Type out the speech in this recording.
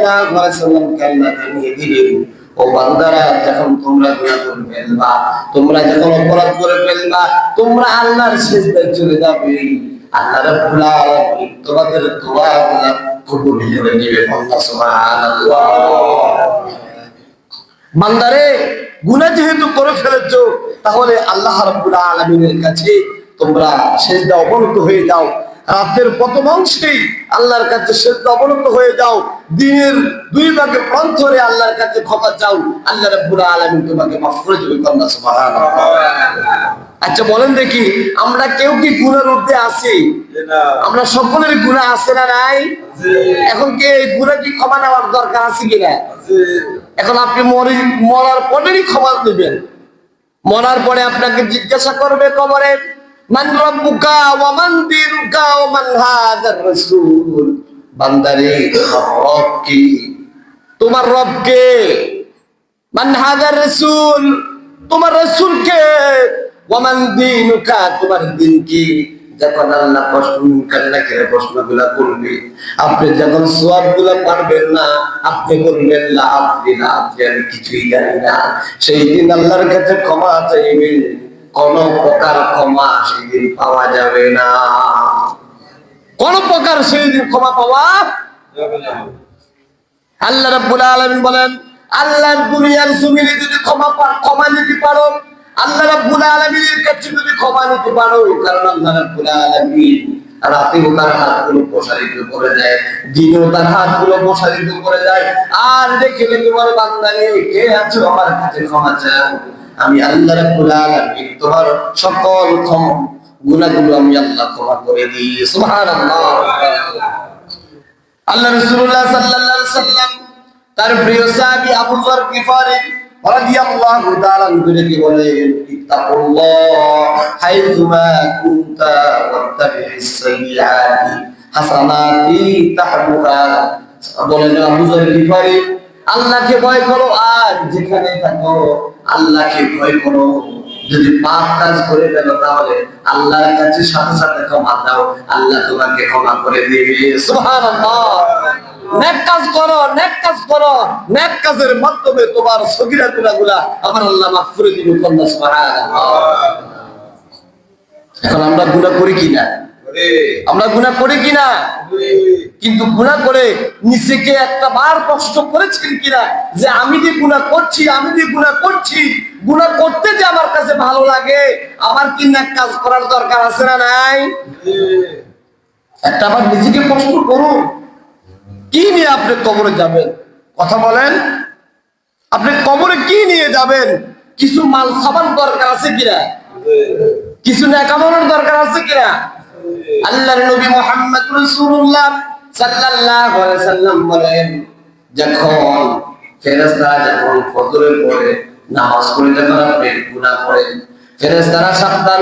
সাল্লাল্লাহু আলাইহি ওয়াসাল্লামকে আল্লাহ জানিয়ে দিলেন, ও বান্দারা, যখন তোমরা গুনাহ করে ফেলবা, তোমরা যখন অপরাধ করে ফেলবা, তোমরা আল্লাহর সিজদায় চলে যাবে, আল্লাহ রাব্বুল আলামিন তোমাদের দোয়াগুলো কবুল করে নেবে। আল্লাহ সুবহানাল্লাহ। বান্দারে, গুনাহ যেহেতু করে ফেলেছো, তাহলে আল্লাহ রাব্বুল আলামিনের কাছে তোমরা সিজদা অবনত হয়ে যাও। রাতের প্রথম অংশেই আল্লাহর কাছে সিজদা অবনত হয়ে যাও। দিনের 2 ভাগে প্রান্তরে আল্লাহর কাছে ক্ষমা চাও, আল্লাহ রাব্বুল আলামিন তোমাকে মাফ করে দেবে। আল্লাহ সুবহানাল্লাহ। আচ্ছা বলেন দেখি, আমরা কেউ কি গুনার ঊর্ধ্বে আছি? আমরা সকলের গুনাহ আছে না নাই? এখন কি এই গুনাহ কি ক্ষমা নেওয়ার দরকার আছে কিনা? এখন আপনি মরার পরেই ক্ষমা দিবেন। মরার পরে আপনাকে জিজ্ঞাসা করবে কবরে, মান রাব্বুকা ওয়া মান দীনুকা ওয়া মান হাযার রাসূল। বান্দারে, রব কি? তোমার রব কে? মান হাযার রাসূল, তোমার রাসূল কে? ওয়া মান দীনুকা, তোমার দ্বীন কি? যখন আল্লাহ প্রশ্নগুলা করবে, আপনি যখন সওয়াবগুলা পারবেন না, আপনি বলবেন লা আদরি, আমি কিছুই জানি না। সেই দিন আল্লাহর কাছে ক্ষমা চাইবে, কোন প্রকার ক্ষমা সেদিন পাওয়া যাবে না। কোন প্রকার সেই দিন ক্ষমা পাওয়া যাবে না। আল্লাহ রাব্বুল আলামিন বলেন, আল্লাহ দুনিয়ার জমিনে যদি ক্ষমা নিতে পারো, আল্লাহ রাব্বুল আলামিনের কাছে যদি ক্ষমা নিতে পারো, কারণ আল্লাহ রাব্বুল আলামিন রাতেও তার হাতগুলো প্রসারিত করে দেয়, দিনেও তার হাতগুলো প্রসারিত করে দেয়, আর দেখে তোমার বান্দারে, কে আছো আমার কাছে ক্ষমা চাও, আমি আল্লাহ রাব্বুল আলামিন তোমার সকল গুনাহগুলো আমি আল্লাহ ক্ষমা করে দিই। সুবহানাল্লাহ। আল্লাহ রাসূলুল্লাহ সাল্লাল্লাহু আলাইহি ওয়াসাল্লাম তার প্রিয় সাহাবী আবু যর গিফারি রাদিয়াল্লাহু তাআলা আনহু বলেন, ইত্তাকুল্লাহ হাইযুমা কুনতা ওয়াত্তাবি'is সাইয়্যাতি হাসানাতি তাহবুহা। বলেন আবু যর গিফারি, আল্লাহকে ভয় করো, আর যেখানে থাকো আল্লাহকে ভয় করো। যদি পাপ কাজ করে ফেলো, তাহলে আল্লাহর কাছে সাথে সাথে ক্ষমা দাও, আল্লাহ তোমাকে ক্ষমা করে দিবে। সুবহানাল্লাহ। নেক কাজ করো, নেক কাজ করো, নেক কাজের মাধ্যমে তোমার সগীরা গুনাহগুলা আমার আল্লাহ মাফ করে দিবে। আল্লাহ সুবহানাল্লাহ। এখন আমরা গুনাহ করি কিনা? আমরা গুনাহ করি কিনা? কিন্তু গুনাহ করে নিজেকে একটা বার প্রশ্ন করেছেন কিনা, যে আমি যে গুনাহ করছি, আমি যে গুনাহ করছি, গুনাহ করতে যে আমার কাছে ভালো লাগে, আমার কি নেক কাজ করার দরকার আছে না নাই? একটা বার নিজেকে প্রশ্ন করুন, কি নিয়ে আপনি কবরে যাবেন? কথা বলেন, আপনি কবরে কি নিয়ে যাবেন? কিছু মাল সামান দরকার আছে কিনা? কিছু নেক আমলের দরকার আছে কিনা? আল্লাহর নবী মুহাম্মদ রাসূলুল্লাহ সাল্লাল্লাহু আলাইহি ওয়াসাল্লাম বলেন, যখন ফেরেশতারা যখন ফজরের পরে নামাজ পড়ে যখন আপনি গুনাহ করেন, ফেরেশতারা সাবধান